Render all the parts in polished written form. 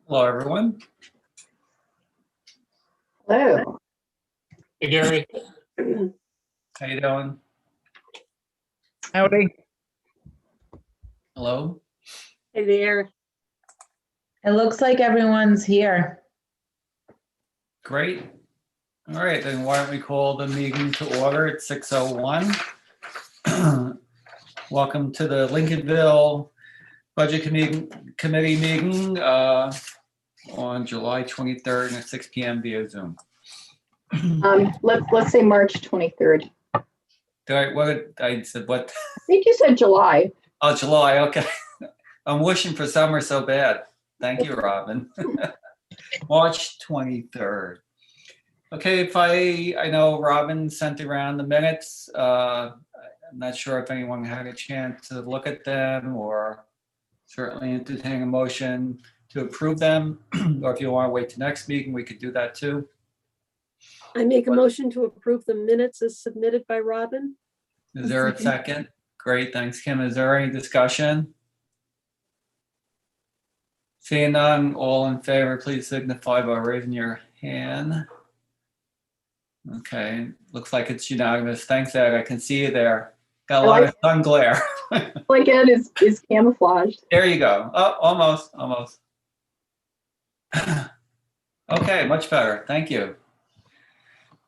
Hello, everyone. Hello. Hey, Gary. How you doing? Howdy. Hello. Hey there. It looks like everyone's here. Great. All right, then why don't we call the meeting to order at 6:01. Welcome to the Lincolnville Budget Committee meeting on July 23rd at 6 p.m. via Zoom. Let's say March 23rd. I said what? I think you said July. Oh, July. Okay. I'm wishing for summer so bad. Thank you, Robin. March 23rd. Okay, I know Robin sent around the minutes. I'm not sure if anyone had a chance to look at them, or certainly entertain a motion to approve them. Or if you want to wait to next meeting, we could do that too. I make a motion to approve the minutes as submitted by Robin. Is there a second? Great, thanks, Kim. Is there any discussion? Seeing none, all in favor, please signify by raising your hand. Okay, looks like it's unanimous. Thanks, Ed. I can see you there. Got a lot of sun glare. Like Ed is camouflaged. There you go. Oh, almost. Okay, much better. Thank you.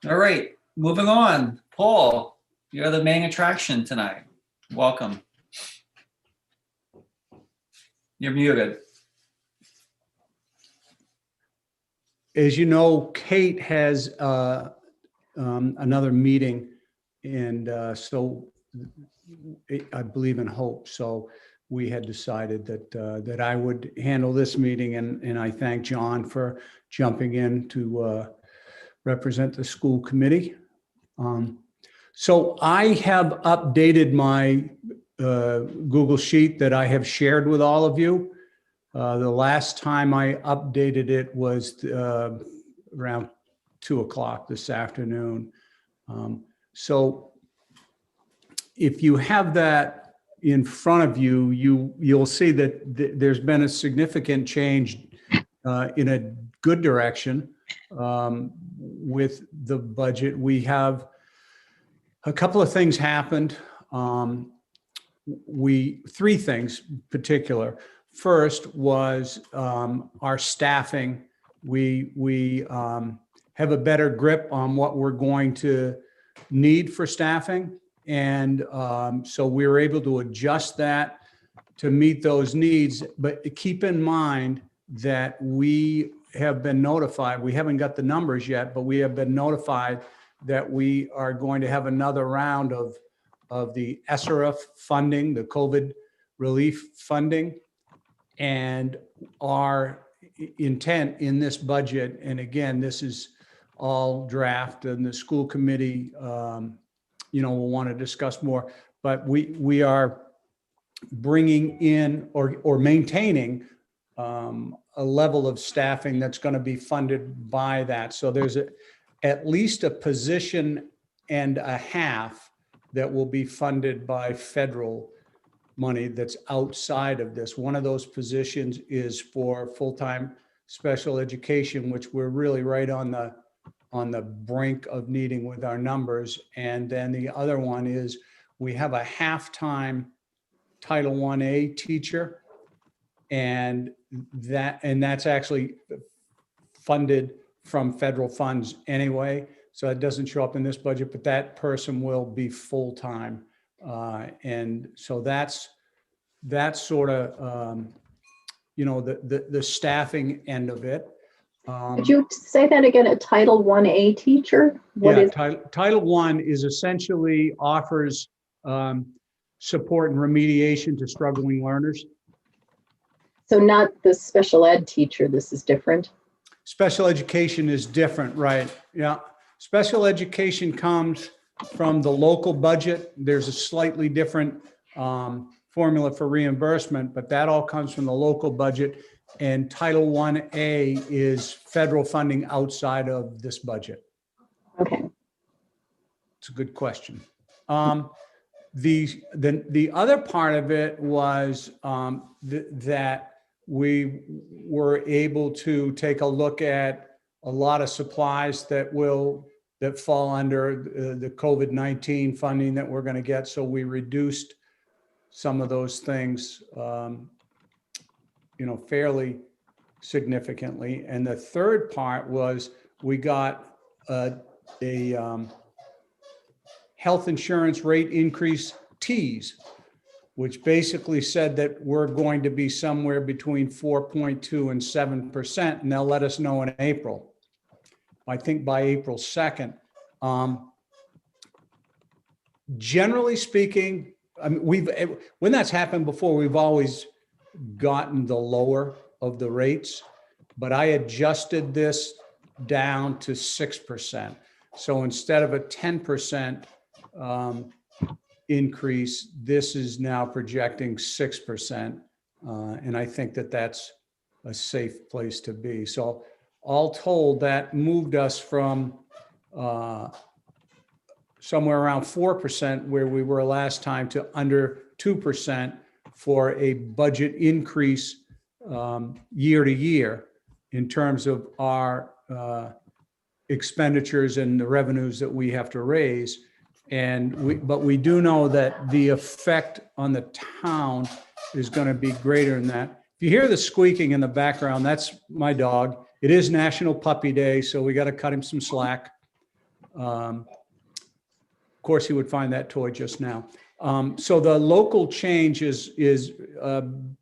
All right, moving on. Paul, you're the main attraction tonight. Welcome. You're muted. As you know, Kate has another meeting, and so I believe in hope. So we had decided that I would handle this meeting, and I thank John for jumping in to represent the school committee. So I have updated my Google Sheet that I have shared with all of you. The last time I updated it was around 2 o'clock this afternoon. So if you have that in front of you, you'll see that there's been a significant change in a good direction with the budget. We have a couple of things happened. Three things in particular. First was our staffing. We have a better grip on what we're going to need for staffing. And so we were able to adjust that to meet those needs. But keep in mind that we have been notified, we haven't got the numbers yet, but we have been notified that we are going to have another round of the SRF funding, the COVID relief funding. And our intent in this budget, and again, this is all draft, and the school committee, will want to discuss more, but we are bringing in or maintaining a level of staffing that's going to be funded by that. So there's at least a position and a half that will be funded by federal money that's outside of this. One of those positions is for full-time special education, which we're really right on the brink of needing with our numbers. And then the other one is we have a half-time Title 1A teacher, and that's actually funded from federal funds anyway. So it doesn't show up in this budget, but that person will be full-time. And so that's sort of, the staffing end of it. Could you say that again? A Title 1A teacher? What is? Title I is essentially offers support and remediation to struggling learners. So not the special ed teacher, this is different? Special education is different, right? Yeah. Special education comes from the local budget. There's a slightly different formula for reimbursement, but that all comes from the local budget. And Title 1A is federal funding outside of this budget. Okay. It's a good question. The other part of it was that we were able to take a look at a lot of supplies that fall under the COVID-19 funding that we're going to get. So we reduced some of those things, fairly significantly. And the third part was we got a health insurance rate increase tease, which basically said that we're going to be somewhere between 4.2 and 7%, and they'll let us know in April. I think by April 2nd. Generally speaking, I mean, when that's happened before, we've always gotten the lower of the rates, but I adjusted this down to 6%. So instead of a 10% increase, this is now projecting 6%. And I think that that's a safe place to be. So all told, that moved us from somewhere around 4% where we were last time to under 2% for a budget increase year to year in terms of our expenditures and the revenues that we have to raise. But we do know that the effect on the town is going to be greater than that. If you hear the squeaking in the background, that's my dog. It is National Puppy Day, so we got to cut him some slack. Of course, he would find that toy just now. So the local change is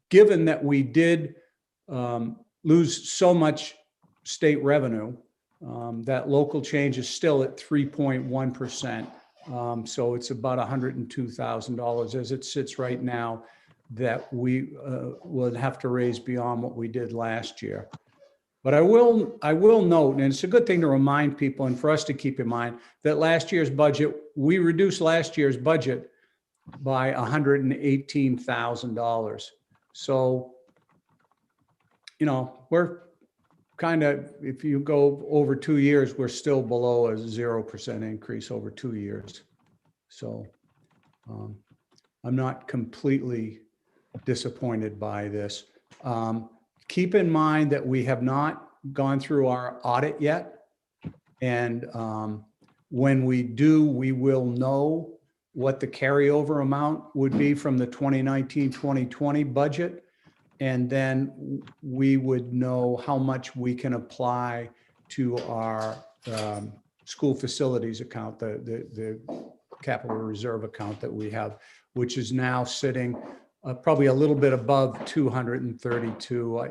given that we did lose so much state revenue, that local change is still at 3.1%. So it's about $102,000 as it sits right now that we would have to raise beyond what we did last year. But I will note, and it's a good thing to remind people and for us to keep in mind, that last year's budget, we reduced last year's budget by $118,000. So, we're kind of, if you go over 2 years, we're still below a 0% increase over 2 years. So I'm not completely disappointed by this. Keep in mind that we have not gone through our audit yet. And when we do, we will know what the carryover amount would be from the 2019-2020 budget. And then we would know how much we can apply to our school facilities account, the capital reserve account that we have, which is now sitting probably a little bit above 232.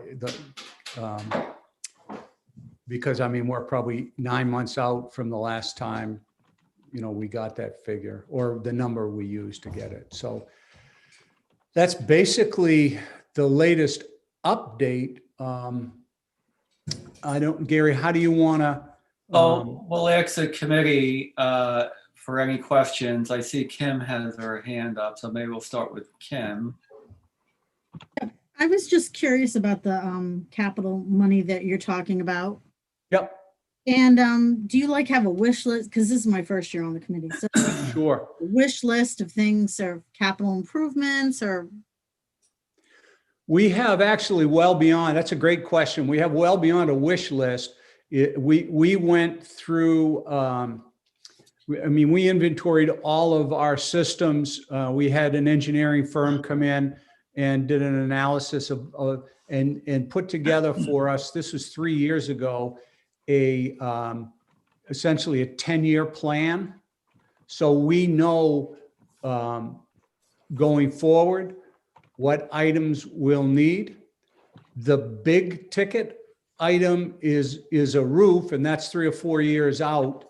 Because I mean, we're probably 9 months out from the last time, we got that figure or the number we used to get it. So that's basically the latest update. Gary, how do you want to? We'll ask the committee for any questions. I see Kim has her hand up, so maybe we'll start with Kim. I was just curious about the capital money that you're talking about. Yep. And do you have a wish list? Because this is my first year on the committee. So Sure. a wish list of things or capital improvements or. We have actually well beyond, that's a great question. We have well beyond a wish list. We went through, we inventoried all of our systems. We had an engineering firm come in and did an analysis of and put together for us, this was 3 years ago, essentially a 10-year plan. So we know going forward what items we'll need. The big ticket item is a roof, and that's 3 or 4 years out.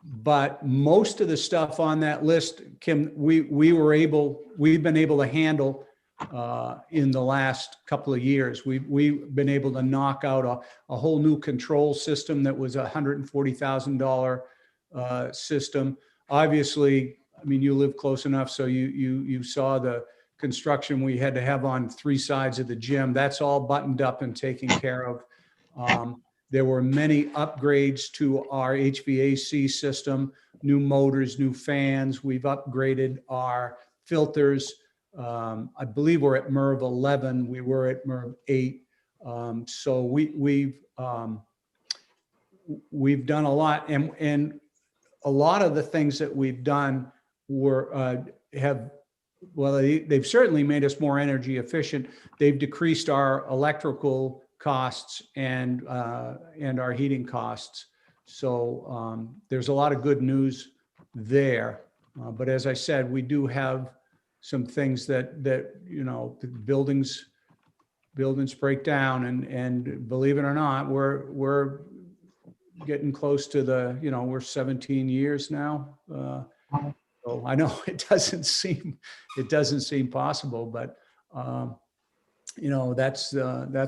But most of the stuff on that list, Kim, we've been able to handle in the last couple of years. We've been able to knock out a whole new control system that was a $140,000 system. Obviously, you live close enough, so you saw the construction we had to have on 3 sides of the gym. That's all buttoned up and taken care of. There were many upgrades to our HVAC system, new motors, new fans. We've upgraded our filters. I believe we're at MERV 11. We were at MERV 8. So we've done a lot, and a lot of the things that we've done they've certainly made us more energy efficient. They've decreased our electrical costs and our heating costs. So there's a lot of good news there. But as I said, we do have some things that the buildings break down, and believe it or not, we're getting close to we're 17 years now. So I know it doesn't seem possible, but that's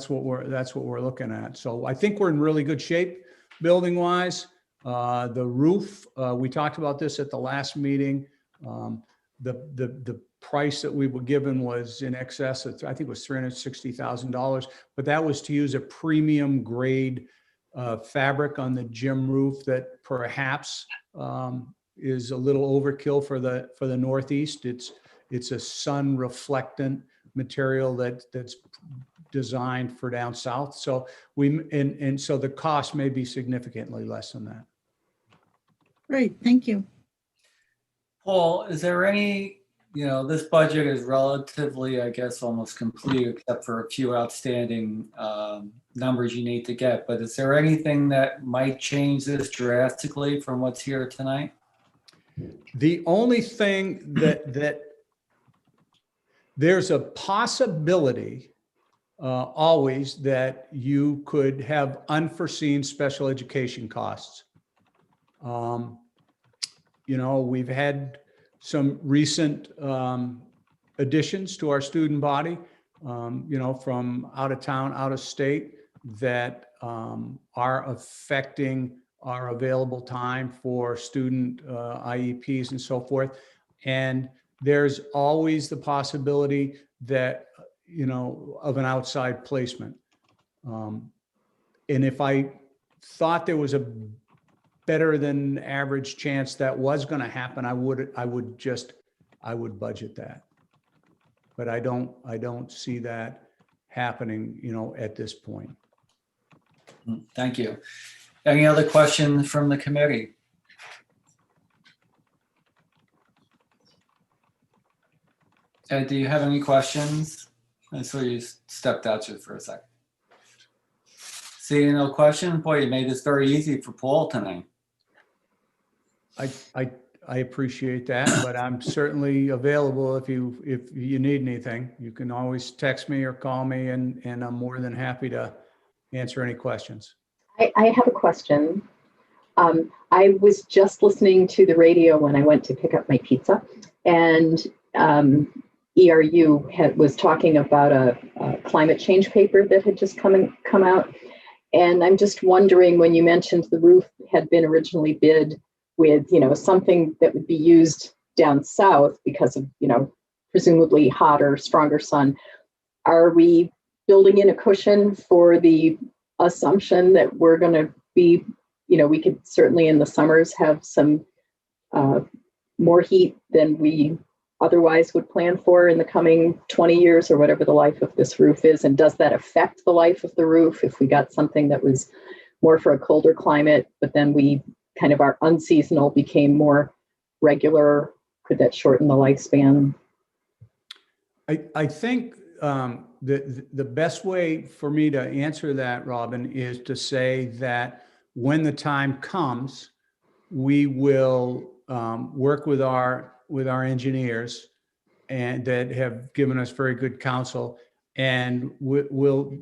what we're looking at. So I think we're in really good shape building wise. The roof, we talked about this at the last meeting. The price that we were given was in excess of, I think it was $360,000, but that was to use a premium grade fabric on the gym roof that perhaps is a little overkill for the Northeast. It's a sun reflectant material that's designed for down south. So so the cost may be significantly less than that. Great, thank you. Paul, is there any, this budget is relatively, I guess, almost complete except for a few outstanding numbers you need to get. But is there anything that might change this drastically from what's here tonight? The only thing that there's a possibility always that you could have unforeseen special education costs. We've had some recent additions to our student body, from out of town, out of state, that are affecting our available time for student IEPs and so forth. And there's always the possibility that, of an outside placement. And if I thought there was a better than average chance that was going to happen, I would just I would budget that. But I don't see that happening, at this point. Thank you. Any other questions from the committee? Ed, do you have any questions? I saw you stepped out just for a second. Seeing no question, boy, you made this very easy for Paul tonight. I appreciate that, but I'm certainly available if you need anything. You can always text me or call me, and I'm more than happy to answer any questions. I have a question. I was just listening to the radio when I went to pick up my pizza, and ERU was talking about a climate change paper that had just come out. And I'm just wondering, when you mentioned the roof had been originally bid with, something that would be used down south because of, presumably hotter, stronger sun, are we building in a cushion for the assumption that we're going to be, we could certainly in the summers have some more heat than we otherwise would plan for in the coming 20 years or whatever the life of this roof is? And does that affect the life of the roof if we got something that was more for a colder climate, but then we kind of our unseasonal became more regular? Could that shorten the lifespan? I think the best way for me to answer that, Robin, is to say that when the time comes, we will work with our engineers, and that have given us very good counsel, and we'll,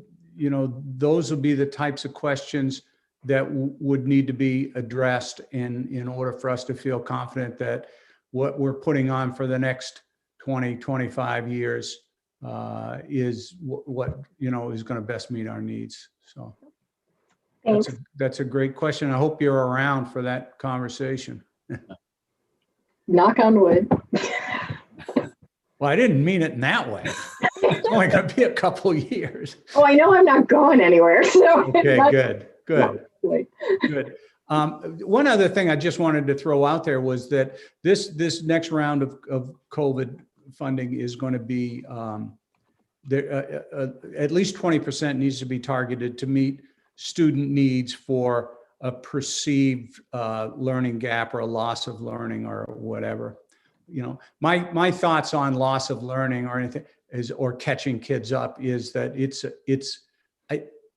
those will be the types of questions that would need to be addressed in order for us to feel confident that what we're putting on for the next 20, 25 years is what is going to best meet our needs. So Thanks. that's a great question. I hope you're around for that conversation. Knock on wood. Well, I didn't mean it in that way. It's only going to be a couple of years. Oh, I know I'm not going anywhere. So Okay, good. Like, Good. One other thing I just wanted to throw out there was that this next round of COVID funding is going to be at least 20% needs to be targeted to meet student needs for a perceived learning gap or a loss of learning or whatever. My thoughts on loss of learning or anything or catching kids up is that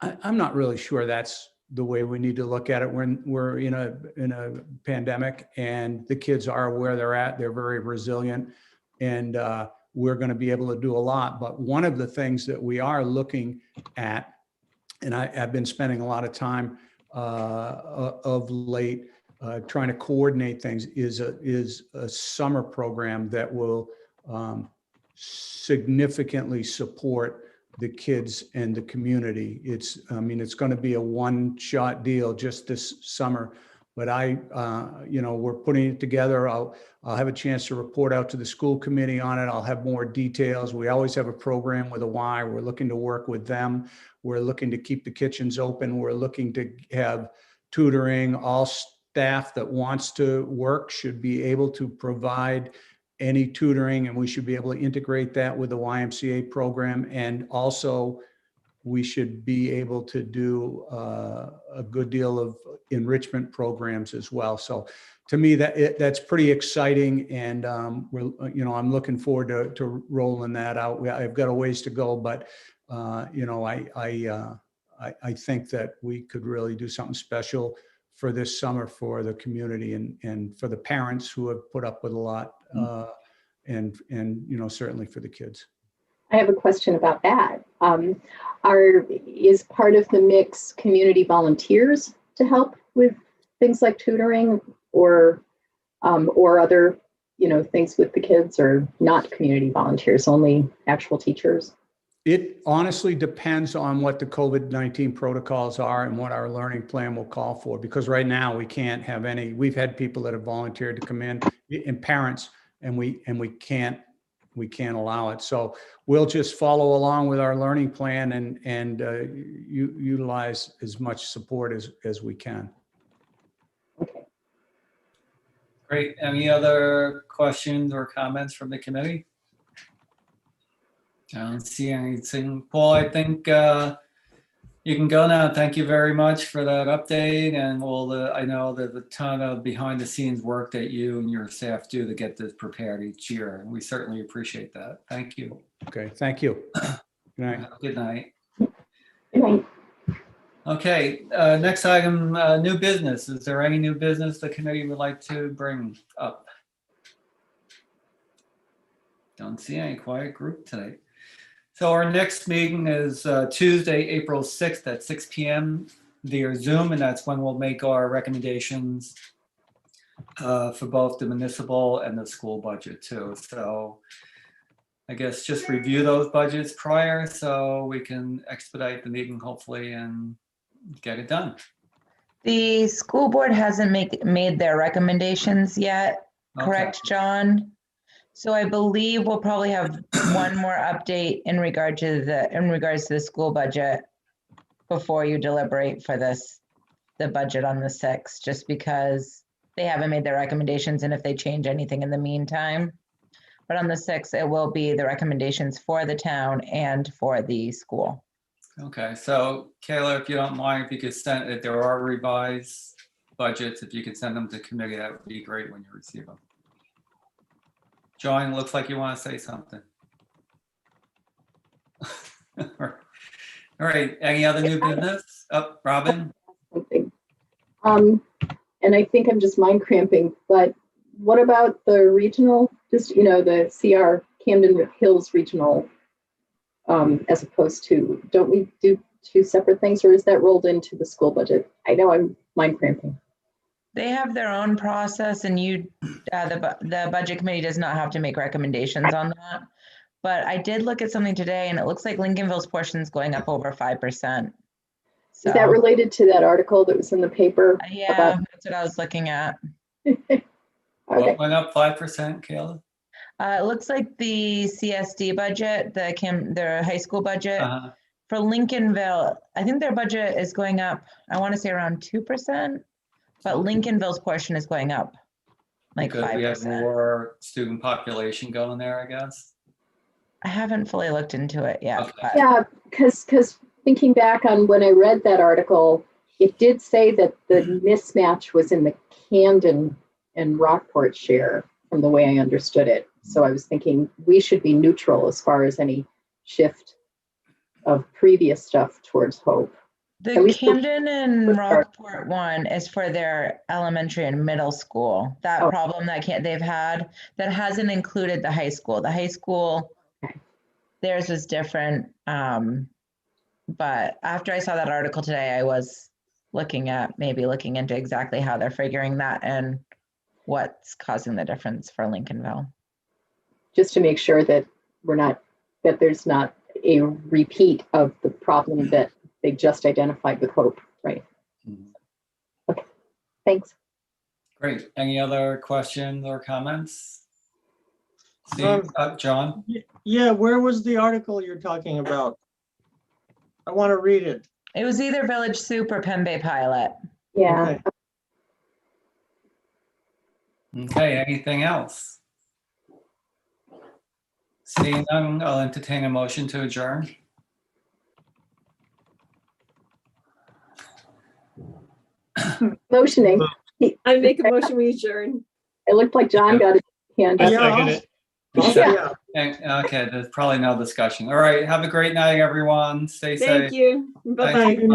I'm not really sure that's the way we need to look at it when we're in a pandemic, and the kids are where they're at. They're very resilient, and we're going to be able to do a lot. But one of the things that we are looking at, and I've been spending a lot of time of late trying to coordinate things, is a summer program that will significantly support the kids and the community. It's going to be a one-shot deal just this summer, but we're putting it together. I'll have a chance to report out to the school committee on it. I'll have more details. We always have a program with a Y. We're looking to work with them. We're looking to keep the kitchens open. We're looking to have tutoring. All staff that wants to work should be able to provide any tutoring, and we should be able to integrate that with the YMCA program. And also we should be able to do a good deal of enrichment programs as well. So to me, that's pretty exciting. And I'm looking forward to rolling that out. I've got a ways to go, but I think that we could really do something special for this summer for the community and for the parents who have put up with a lot, and certainly for the kids. I have a question about that. Is part of the mix community volunteers to help with things like tutoring or other things with the kids, or not community volunteers, only actual teachers? It honestly depends on what the COVID-19 protocols are and what our learning plan will call for, because right now we can't have any. We've had people that have volunteered to come in, and parents, and we can't allow it. So we'll just follow along with our learning plan and utilize as much support as we can. Okay. Great. Any other questions or comments from the committee? I don't see anything. Paul, I think you can go now. Thank you very much for that update and all the, I know there's a ton of behind the scenes work that you and your staff do to get this prepared each year. We certainly appreciate that. Thank you. Okay, thank you. Good night. Have a good night. Good night. Okay, next item, new business. Is there any new business the committee would like to bring up? Don't see any quiet group today. So our next meeting is Tuesday, April 6th at 6 p.m. via Zoom, and that's when we'll make our recommendations for both the municipal and the school budget too. So I guess just review those budgets prior so we can expedite the meeting hopefully and get it done. The school board hasn't made their recommendations yet, correct, John? So I believe we'll probably have one more update in regards to the school budget before you deliberate for the budget on the 6th, just because they haven't made their recommendations and if they change anything in the meantime. But on the 6th, it will be the recommendations for the town and for the school. Okay, so Kayla, if you don't mind, if you could send, if there are revised budgets, if you could send them to committee, that would be great when you receive them. John, looks like you want to say something. All right, any other new business? Oh, Robin? Something. And I think I'm just mind cramping, but what about the regional, just, the CR Camden Hills Regional, as opposed to, don't we do two separate things, or is that rolled into the school budget? I know I'm mind cramping. They have their own process and the budget committee does not have to make recommendations on that. But I did look at something today and it looks like Lincolnville's portion is going up over 5%. So, Is that related to that article that was in the paper? yeah, that's what I was looking at. Okay. What went up 5%, Kayla? It looks like the CSD budget, their high school budget for Lincolnville, I think their budget is going up, I want to say around 2%, but Lincolnville's portion is going up like Because 5%. we have more student population going there, I guess. I haven't fully looked into it yet. Okay. But Yeah, because thinking back on when I read that article, it did say that the mismatch was in the Camden and Rockport share from the way I understood it. So I was thinking we should be neutral as far as any shift of previous stuff towards Hope. the Camden and Rockport one is for their elementary and middle school. That problem that they've had that hasn't included the high school. The high school, theirs was different. But after I saw that article today, I was looking into exactly how they're figuring that and what's causing the difference for Lincolnville. Just to make sure that there's not a repeat of the problem that they just identified with Hope, right? Okay, thanks. Great. Any other questions or comments? Steve, John? Yeah, where was the article you're talking about? I want to read it. It was either Village Soup or Penn Bay Pilot. Yeah. Okay, anything else? Seeing none, I'll entertain a motion to adjourn. Motioning. I make a motion, we adjourn. It looked like John got his hand I up. second it. Yeah. Okay, there's probably no discussion. All right, have a great night, everyone. Stay safe. Thank you. Bye-bye. Thank you.